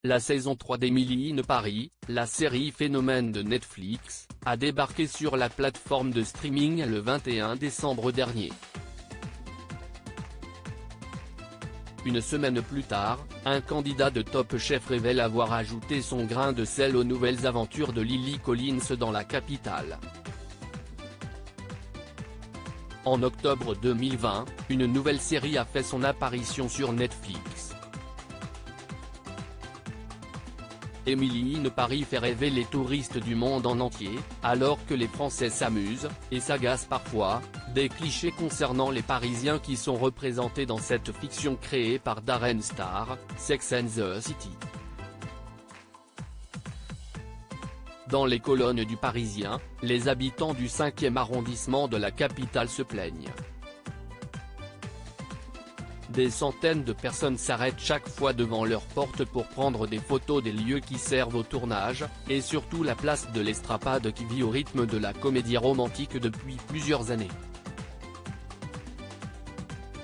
La saison 3 d'Emily in Paris, la série phénomène de Netflix, a débarqué sur la plateforme de streaming le 21 décembre dernier. Une semaine plus tard, un candidat de Top Chef révèle avoir ajouté son grain de sel aux nouvelles aventures de Lily Collins dans la capitale. En octobre 2020, une nouvelle série a fait son apparition sur Netflix. Emily in Paris fait rêver les touristes du monde en entier, alors que les Français s'amusent, et s'agacent parfois, des clichés concernant les Parisiens qui sont représentés dans cette fiction créée par Darren Star, Sex and the City. Dans les colonnes du Parisien, les habitants du 5e arrondissement de la capitale se plaignent. Des centaines de personnes s'arrêtent chaque fois devant leur porte pour prendre des photos des lieux qui servent au tournage, et surtout la place de l'Estrapade qui vit au rythme de la comédie romantique depuis plusieurs années.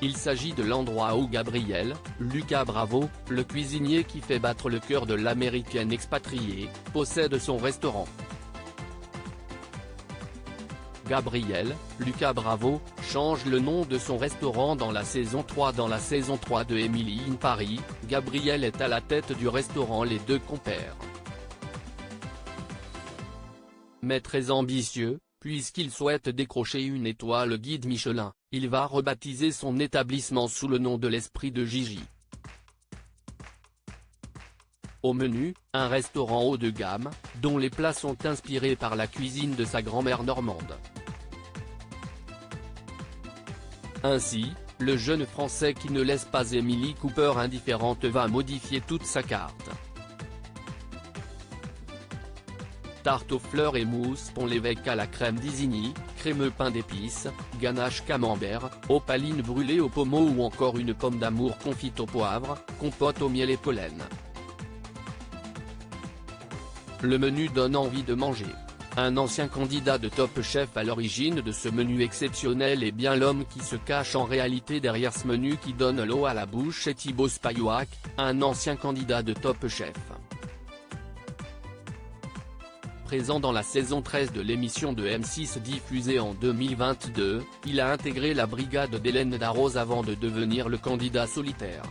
Il s'agit de l'endroit où Gabriel, Lucas Bravo, le cuisinier qui fait battre le cœur de l'américaine expatriée, possède son restaurant. Gabriel, Lucas Bravo, change le nom de son restaurant dans la saison 3. Dans la saison 3 de Emily in Paris, Gabriel est à la tête du restaurant Les Deux Compères. Mais très ambitieux, puisqu'il souhaite décrocher une étoile guide Michelin, il va rebaptiser son établissement sous le nom de l'Esprit de Gigi. Au menu, un restaurant haut de gamme, dont les plats sont inspirés par la cuisine de sa grand-mère normande. Ainsi, le jeune Français qui ne laisse pas Emily Cooper indifférente va modifier toute sa carte. Tarte aux fleurs et mousse pont l'évêque à la crème d'Isigny, crémeux pain d'épices, ganache camembert, opaline brûlée au pommeau ou encore une pomme d'amour confite au poivre, compote au miel et pollen. Le menu donne envie de manger. Un ancien candidat de Top Chef à l'origine de ce menu exceptionnel est bien l'homme qui se cache en réalité derrière ce menu qui donne l'eau à la bouche, et Thibaut Spayouak, un ancien candidat de Top Chef. Présent dans la saison 13 de l'émission de M6 diffusée en 2022, il a intégré la brigade d'Hélène Darroze avant de devenir le candidat solitaire.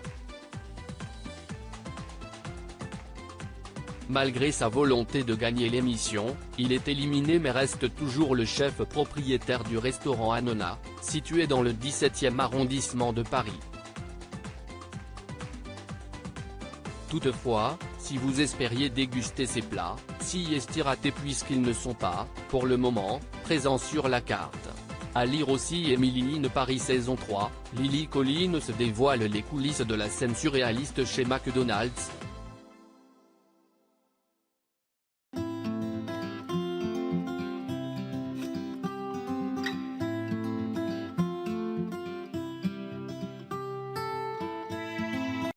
Malgré sa volonté de gagner l'émission, il est éliminé mais reste toujours le chef propriétaire du restaurant Hannona, situé dans le 17e arrondissement de Paris. Toutefois, si vous espériez déguster ces plats, s'y est raté puisqu'ils ne sont pas, pour le moment, présents sur la carte. À lire aussi Emily in Paris saison 3, Lily Collins dévoile les coulisses de la scène surréaliste chez McDonald's.